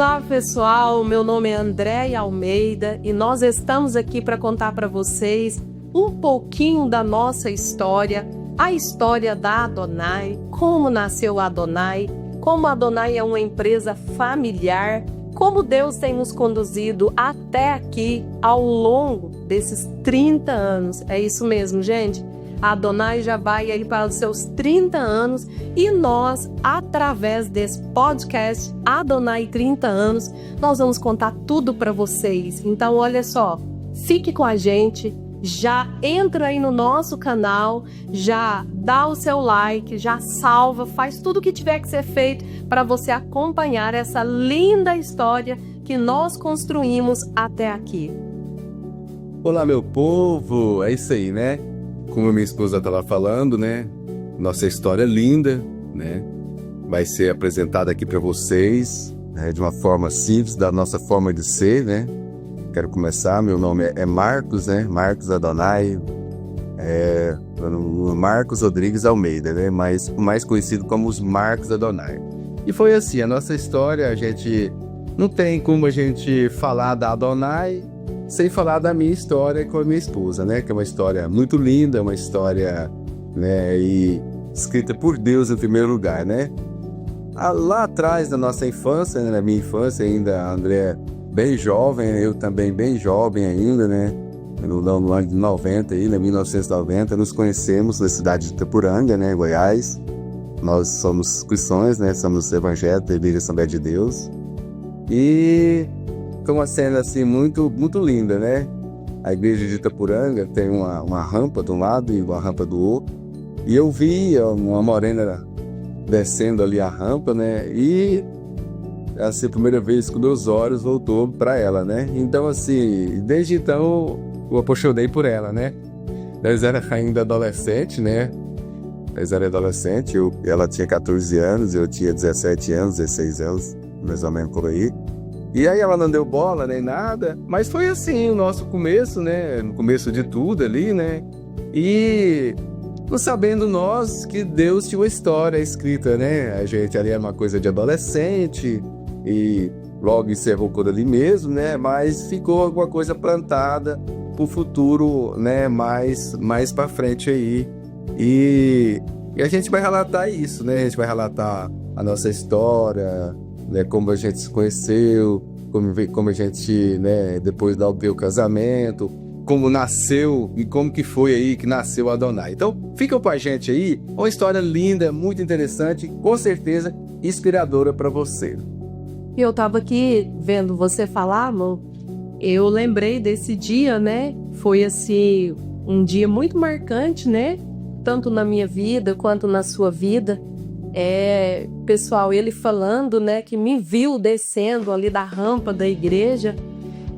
Olá pessoal, meu nome é Andréia Almeida e nós estamos aqui para contar para vocês um pouquinho da nossa história, a história da Adonai, como nasceu a Adonai, como a Adonai é uma empresa familiar, como Deus tem nos conduzido até aqui ao longo desses 30 anos. É isso mesmo, gente. A Adonai já vai aí para os seus 30 anos e nós, através desse podcast Adonai 30 anos, nós vamos contar tudo para vocês. Então, olha só, fique com a gente, já entra aí no nosso canal, já dá o seu like, já salva, faz tudo o que tiver que ser feito para você acompanhar essa linda história que nós construímos até aqui. Olá, meu povo, é isso aí, né? Como minha esposa estava falando, né? Nossa história linda, né? Vai ser apresentada aqui para vocês, né? De uma forma simples, da nossa forma de ser, né? Quero começar, meu nome é Marcos, né? Marcos Adonai, Marcos Rodrigues Almeida, né? Mas mais conhecido como os Marcos Adonai. E foi assim, a nossa história, a gente não tem como a gente falar da Adonai sem falar da minha história com a minha esposa, né? Que é uma história muito linda, uma história, né? E escrita por Deus em primeiro lugar, né? Lá atrás da nossa infância, né? Na minha infância ainda, a André bem jovem, eu também bem jovem ainda, né? No ano de 90, aí, em 1990, nos conhecemos na cidade de Itapuranga, né? Goiás. Nós somos cristãos, né? Somos evangélicos da Igreja Assembleia de Deus. E foi uma cena assim muito, muito linda, né? A igreja de Itapuranga tem uma rampa de um lado e uma rampa do outro. E eu vi uma morena descendo ali a rampa, né? E assim, a primeira vez que meus olhos voltou para ela, né? Então assim, desde então eu apaixonei por ela, né? Nós era ainda adolescente, né? Nós era adolescente, ela tinha 14 anos, eu tinha 17 anos, 16 anos, mais ou menos por aí. E aí ela não deu bola nem nada, mas foi assim o nosso começo, né? No começo de tudo ali, né? E não sabendo nós que Deus tinha uma história escrita, né? A gente ali era uma coisa de adolescente e logo encerrou por ali mesmo, né? Mas ficou alguma coisa plantada pro futuro, né? Mais para frente aí. E a gente vai relatar isso, né? A gente vai relatar a nossa história, né, como a gente se conheceu, como a gente, né, depois dá o casamento, como nasceu e como que foi aí que nasceu a Adonai. Então, fica com a gente aí, uma história linda, muito interessante, com certeza inspiradora para você. Eu tava aqui vendo você falar, amor, eu lembrei desse dia, né? Foi assim, um dia muito marcante, né? Tanto na minha vida quanto na sua vida. Pessoal, ele falando, né, que me viu descendo ali da rampa da igreja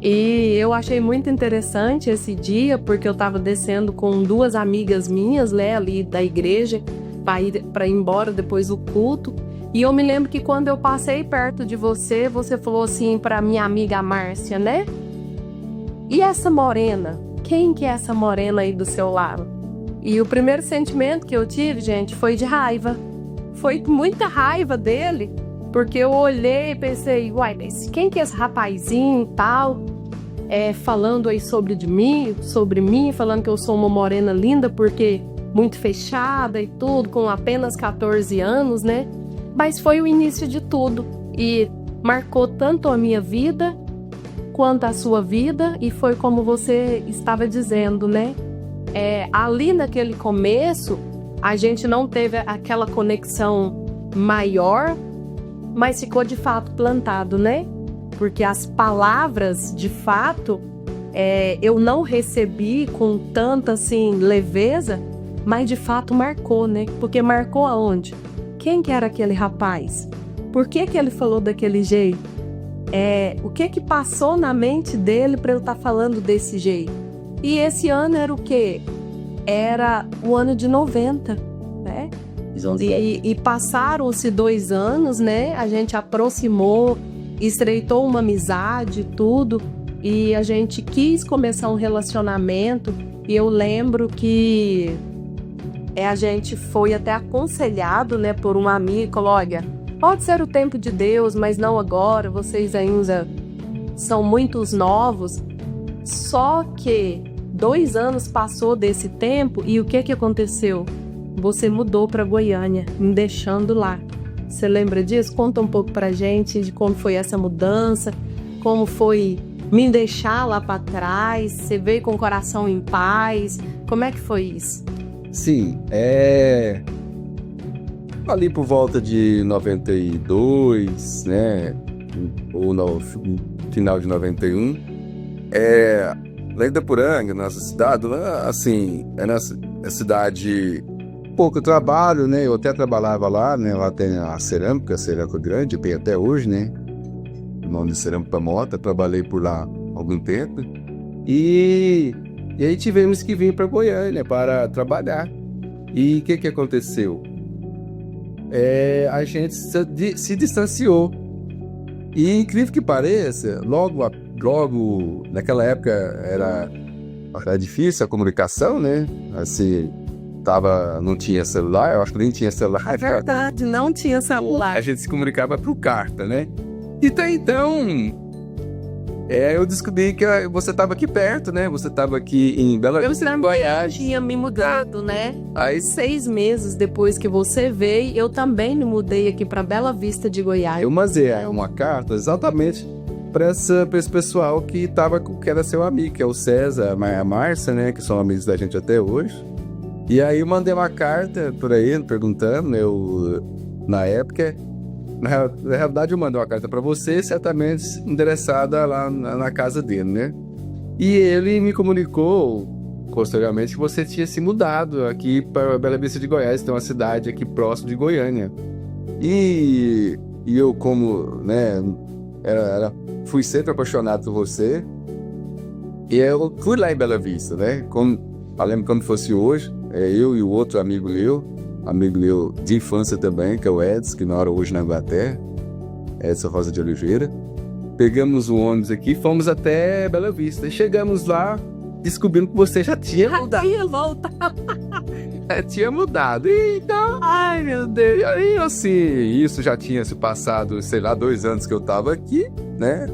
e eu achei muito interessante esse dia porque eu tava descendo com duas amigas minhas, né, ali da igreja para ir embora depois do culto e eu me lembro que quando eu passei perto de você, você falou assim para minha amiga Márcia, né? E essa morena? Quem que é essa morena aí do seu lado? E o primeiro sentimento que eu tive, gente, foi de raiva. Foi muita raiva dele, porque eu olhei e pensei, uai, mas quem que é esse rapazinho e tal, falando aí sobre mim, falando que eu sou uma morena linda, porque muito fechada e tudo, com apenas 14 anos, né? Mas foi o início de tudo e marcou tanto a minha vida quanto a sua vida e foi como você estava dizendo, né? Ali naquele começo, a gente não teve aquela conexão maior, mas ficou de fato plantado, né? Porque as palavras, de fato, eu não recebi com tanta, assim, leveza, mas de fato marcou, né? Porque marcou aonde? Quem que era aquele rapaz? Por que que ele falou daquele jeito? O que passou na mente dele para eu estar falando desse jeito? E esse ano era o quê? Era o ano de 90, né? E passaram-se 2 anos, né? A gente aproximou, estreitou uma amizade, tudo. E a gente quis começar um relacionamento. E eu lembro que a gente foi até aconselhado, né, por um amigo, olha, Pode ser o tempo de Deus, mas não agora, vocês ainda são muitos novos. Só que 2 anos passou desse tempo e o que aconteceu? Você mudou para Goiânia, me deixando lá. Você lembra disso? Conta um pouco pra gente de como foi essa mudança, como foi me deixar lá para trás, você veio com o coração em paz, como é que foi isso? Sim, ali por volta de 92, né, ou no final de 91, lá em Itaporanga, nossa cidade, lá, assim, é nossa cidade, pouco trabalho, né, eu até trabalhava lá, né, lá tem a cerâmica grande, tem até hoje, né, o nome de Cerâmica Mota, trabalhei por lá há algum tempo, e aí tivemos que vir para Goiânia para trabalhar. E o que aconteceu? A gente se distanciou. E incrível que pareça, logo naquela época era difícil a comunicação, né? Assim, não tinha celular, eu acho que nem tinha celular. É verdade, não tinha celular. A gente se comunicava por carta, né? Então eu descobri que você estava aqui perto, né? Você estava aqui em Bela Vista, eu Goiás. Tinha me mudado, né? Aí, 6 meses depois que você veio, eu também me mudei aqui para Bela Vista de Goiás. Eu mandei uma carta exatamente para esse pessoal que era seu amigo, que é o César, a Márcia, né? Que são amigos da gente até hoje. E aí eu mandei uma carta por aí, perguntando, na época... Na realidade, eu mandei uma carta para você, certamente endereçada lá na casa dele, né? E ele me comunicou, posteriormente, que você tinha se mudado aqui para Bela Vista de Goiás, que é uma cidade aqui próximo de Goiânia. E eu, como, né, fui sempre apaixonado por você, e eu fui lá em Bela Vista, né? Eu lembro como fosse hoje, eu e o outro amigo meu de infância também, que é o Edson, que mora hoje na Inglaterra, Edson Rosa de Oliveira. Pegamos o ônibus aqui e fomos até Bela Vista. E chegamos lá, descobrindo que você já tinha mudado. Tinha mudado. Então, ai meu Deus. E aí, assim, isso já tinha se passado, sei lá, 2 anos que eu tava aqui, né?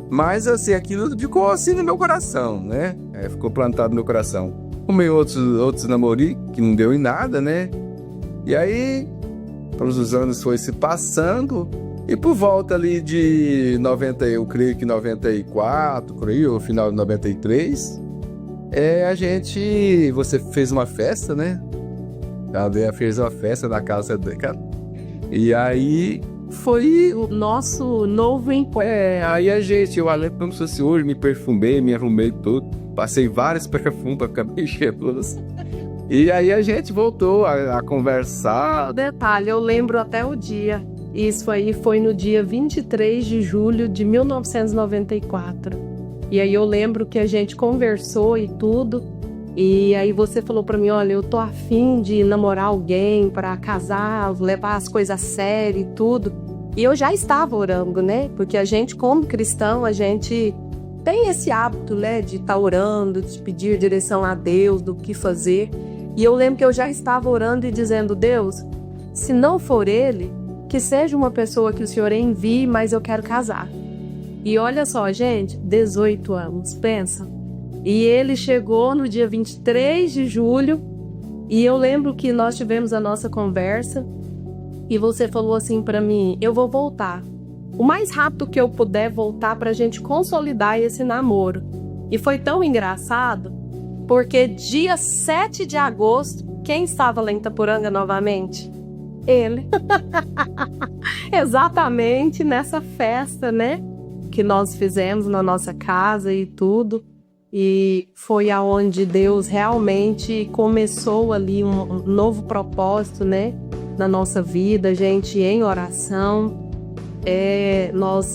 Mas, assim, aquilo ficou assim no meu coração, né? Ficou plantado no meu coração. Arrumei outros namoricos que não deu em nada, né? E aí, todos os anos foi se passando. E por volta ali de 90, eu creio que 94, por aí, ou final de 93, você fez uma festa, né? Ela fez uma festa na casa dela. E aí foi o nosso novo encontro. Aí eu lembro como se fosse hoje, me perfumei, me arrumei tudo. Passei vários perfumes para ficar bem cheiroso. E aí a gente voltou a conversar. Detalhe, eu lembro até o dia. Isso aí foi no dia 23 de julho de 1994. E aí eu lembro que a gente conversou e tudo. E aí você falou para mim, olha, eu tô afim de namorar alguém para casar, levar as coisas a sério e tudo. E eu já estava orando, né? Porque a gente, como cristão, a gente tem esse hábito, né, de estar orando, de pedir direção a Deus, do que fazer. E eu lembro que eu já estava orando e dizendo, Deus, se não for ele, que seja uma pessoa que o Senhor envie, mas eu quero casar. E olha só, gente, 18 anos, pensa. E ele chegou no dia 23 de julho, e eu lembro que nós tivemos a nossa conversa, e você falou assim para mim, eu vou voltar o mais rápido que eu puder voltar pra gente consolidar esse namoro. E foi tão engraçado, porque dia 7 de agosto, quem estava lá em Itaporanga novamente? Ele. Exatamente nessa festa, né? Que nós fizemos na nossa casa e tudo. E foi aonde Deus realmente começou ali um novo propósito, né? Na nossa vida, gente, em oração.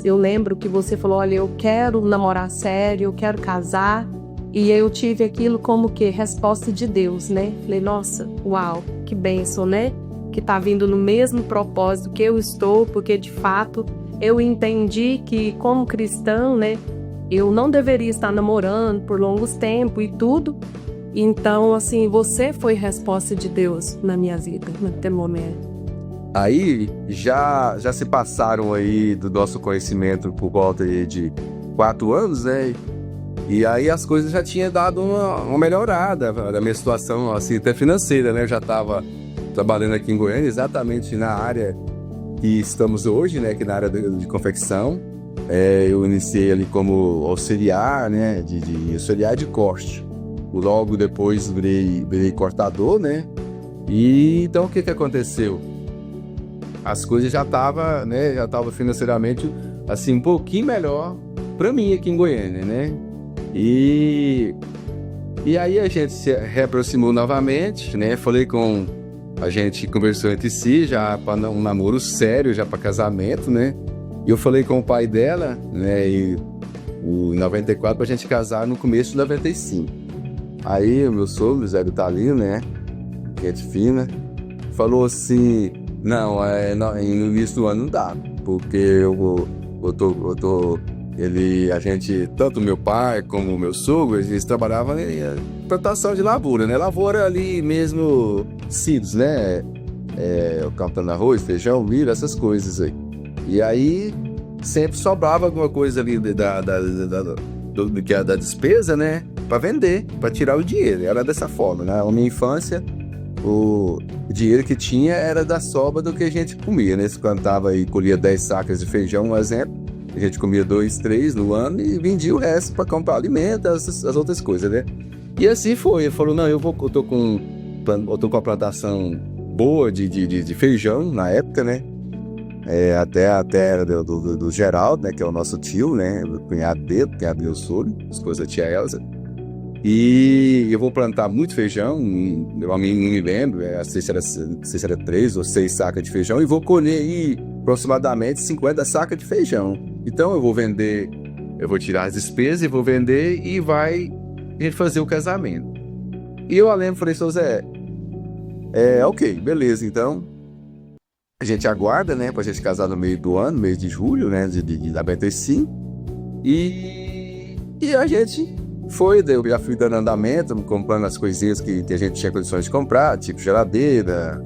Eu lembro que você falou, olha, eu quero namorar sério, eu quero casar. E eu tive aquilo como que resposta de Deus, né? Falei, nossa, uau, que bênção, né? Que tá vindo no mesmo propósito que eu estou, porque de fato eu entendi que como cristão, né? Eu não deveria estar namorando por longos tempos e tudo. Então, assim, você foi resposta de Deus na minha vida, naquele momento. Aí já se passaram aí do nosso conhecimento por volta de 4 anos, né? E aí as coisas já tinham dado uma melhorada da minha situação, assim, até financeira, né? Eu já estava trabalhando aqui em Goiânia, exatamente na área que estamos hoje, né? Aqui na área de confecção. Eu iniciei ali como auxiliar, né? De auxiliar de corte. Logo depois virei cortador, né? E então o que aconteceu? As coisas já estavam, né? Já estavam financeiramente, assim, um pouquinho melhor para mim aqui em Goiânia, né? E aí a gente se reaproximou novamente, né? A gente conversou entre si já para um namoro sério, já para casamento, né? E eu falei com o pai dela, né? E em 94 pra gente casar no começo de 95. Aí o meu sogro, Zé Vitalino, né? Gente fina, falou assim: não, no início do ano não dá, porque a gente, tanto meu pai como o meu sogro, eles trabalhavam em plantação de lavoura, né? Lavoura ali mesmo, sídios, né? Plantando arroz, feijão, milho, essas coisas aí. E aí sempre sobrava alguma coisa ali da despesa, né? Para vender, para tirar o dinheiro. Era dessa forma, né? Na minha infância, o dinheiro que tinha era da sobra do que a gente comia, né? Se plantava e colhia 10 sacas de feijão, um exemplo, a gente comia 2, 3 no ano e vendia o resto para comprar alimento, as outras coisas, né? E assim foi. Ele falou: não, eu tô com a plantação boa de feijão na época, né? Até era do Geraldo, né? Que é o nosso tio, né? O cunhado dele, cunhado do meu sogro, esposa da tia Elza. E eu vou plantar muito feijão, não me lembro, não sei se era 3 ou 6 sacas de feijão, e vou colher aí aproximadamente 50 sacas de feijão. Então eu vou vender, eu vou tirar as despesas e vou vender e vai a gente fazer o casamento. E eu lembro, falei: seu Zé, ok, beleza, então a gente aguarda, né, pra gente casar no meio do ano, mês de julho, né, de 95, e a gente eu já fui dando andamento, comprando as coisinhas que a gente tinha condições de comprar, tipo geladeira,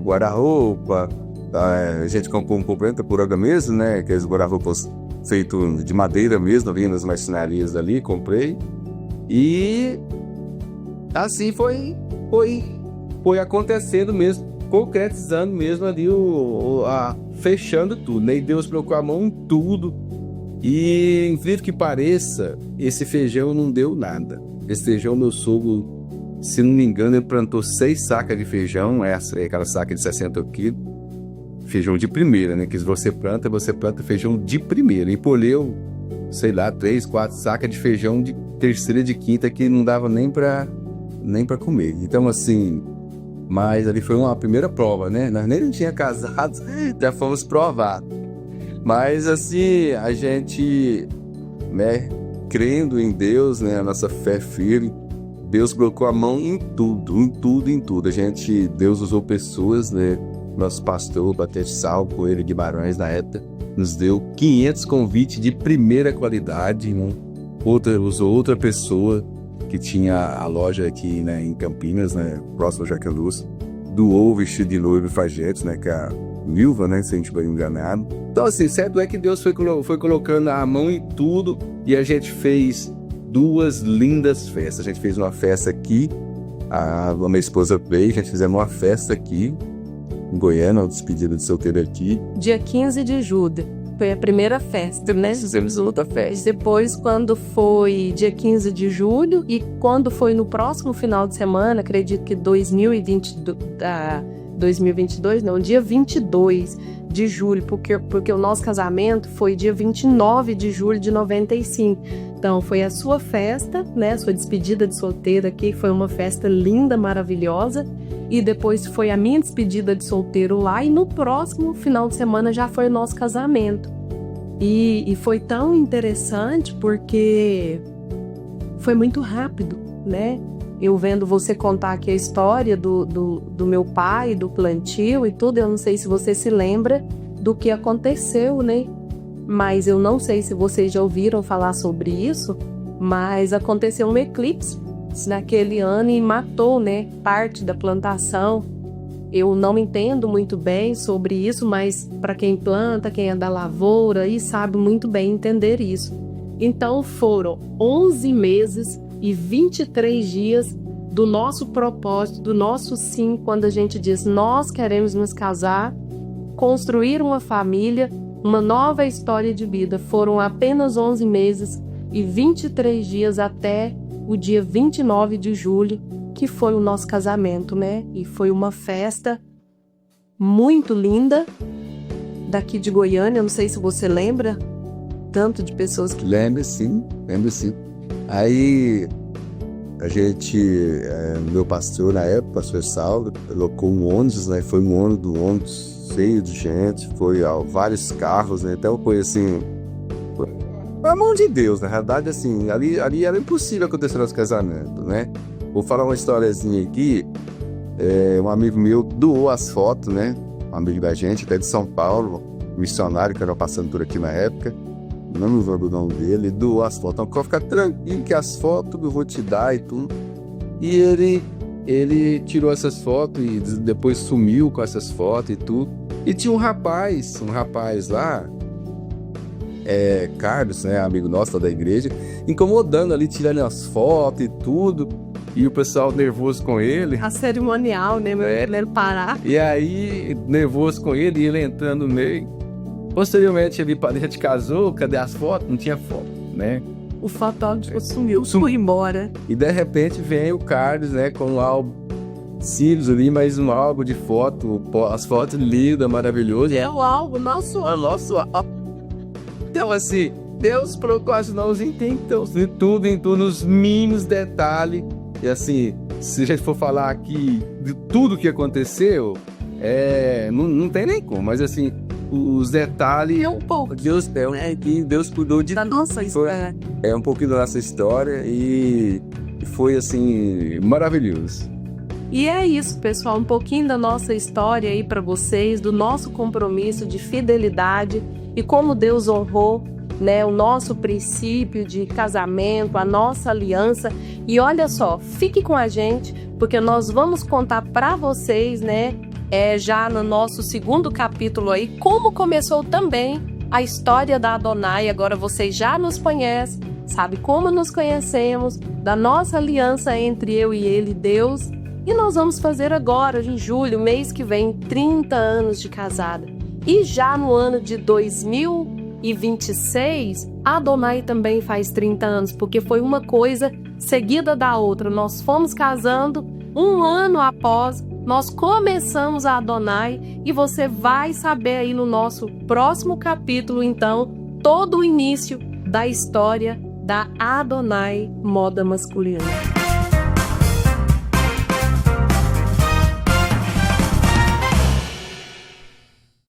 guarda-roupa. A gente comprou um complemento por água mesmo, né? Aqueles guarda-roupas feitos de madeira mesmo, ali nas marcenarias ali, comprei. E assim foi acontecendo mesmo, concretizando mesmo ali, fechando tudo, né? E Deus colocou a mão em tudo. E, incrível que pareça, esse feijão não deu nada. Esse feijão, meu sogro, se não me engano, ele plantou 6 sacas de feijão, aquela saca de 60 quilos. Feijão de primeira, né? Que se você planta feijão de primeira. E colheu, sei lá, 3, 4 sacas de feijão de terceira, de quinta, que não dava nem pra comer. Então, assim, mas ali foi uma primeira prova, né? Nós nem não tínhamos casado, já fomos provados. Mas assim, a gente, né, crendo em Deus, né, a nossa fé firme, Deus colocou a mão em tudo. Deus usou pessoas, né, nosso pastor, Batete Sal, Coelho Guimarães, na época, nos deu 500 convites de primeira qualidade, né? Usou outra pessoa que tinha a loja aqui, né, em Campinas, né, próximo a Jaqueluce, doou o vestido de noiva e fajetos, né, que é a Milva, né, se a gente vai enganado. Então, assim, certo é que Deus foi colocando a mão em tudo, e a gente fez 2 lindas festas. A gente fez uma festa aqui, a minha esposa veio, a gente fizemos uma festa aqui em Goiânia, uma despedida de solteiro aqui. Dia 15 de julho, foi a primeira festa, né? Fizemos outra festa. Depois, quando foi dia 15 de julho, e quando foi no próximo final de semana, acredito que 2022, não, dia 22 de julho, porque o nosso casamento foi dia 29 de julho de 95. Então, foi a sua festa, né, a sua despedida de solteiro aqui, foi uma festa linda, maravilhosa, e depois foi a minha despedida de solteiro lá, e no próximo final de semana já foi o nosso casamento. E foi tão interessante porque foi muito rápido, né? Eu vendo você contar aqui a história do meu pai, do plantio e tudo, eu não sei se você se lembra do que aconteceu, né? Mas eu não sei se vocês já ouviram falar sobre isso, mas aconteceu um eclipse naquele ano e matou, né, parte da plantação. Eu não entendo muito bem sobre isso, mas para quem planta, quem é da lavoura, e sabe muito bem entender isso. Então foram 11 meses e 23 dias do nosso propósito, do nosso sim, quando a gente diz nós queremos nos casar, construir uma família, uma nova história de vida. Foram apenas 11 meses e 23 dias até o dia 29 de julho, que foi o nosso casamento, né? E foi uma festa muito linda daqui de Goiânia, não sei se você lembra, tanto de pessoas que... Lembro sim. Aí a gente, meu pastor na época, o pastor Saulo, colocou um ônibus, né? Foi um ônibus cheio de gente, foi vários carros, né? Então foi assim, foi a mão de Deus, na realidade, assim, ali era impossível acontecer nosso casamento, né? Vou falar uma historiazinha aqui. Um amigo meu doou as fotos, né? Um amigo da gente, até de São Paulo, missionário que era passando por aqui na época. Não me lembro o nome dele, doou as fotos. Então, fica tranquilo que as fotos eu vou te dar e tudo. E ele tirou essas fotos e depois sumiu com essas fotos e tudo. E tinha um rapaz lá, Carlos, né? Amigo nosso da igreja, incomodando ali, tirando as fotos e tudo. E o pessoal nervoso com ele. A cerimonial, né? Ele parar. E aí, nervoso com ele, e ele entrando no meio. Posteriormente, a gente casou, cadê as fotos? Não tinha foto, né? O fotógrafo sumiu, foi embora. E de repente vem o Carlos, né, com um álbum Sirius ali, mais um álbum de foto, as fotos lindas, maravilhosas. É o álbum, nosso álbum. Então, assim, Deus colocou as mãos em tudo, nos mínimos detalhes. E assim, se a gente for falar aqui de tudo que aconteceu, não tem nem como, mas assim, os detalhes... É um pouco. Deus cuidou de... Da nossa história. É um pouquinho da nossa história e foi assim, maravilhoso. E é isso, pessoal, um pouquinho da nossa história aí para vocês, do nosso compromisso de fidelidade e como Deus honrou, né, o nosso princípio de casamento, a nossa aliança. E olha só, fique com a gente, porque nós vamos contar para vocês, né, já no nosso segundo capítulo aí, como começou também a história da Adonai. Agora vocês já nos conhecem, sabe como nos conhecemos, da nossa aliança entre eu e ele, Deus. E nós vamos fazer agora, em julho, mês que vem, 30 anos de casada. E já no ano de 2026, a Adonai também faz 30 anos, porque foi uma coisa seguida da outra. Nós fomos casando, um ano após, nós começamos a Adonai, e você vai saber aí no nosso próximo capítulo, então, todo o início da história da Adonai Moda Masculina.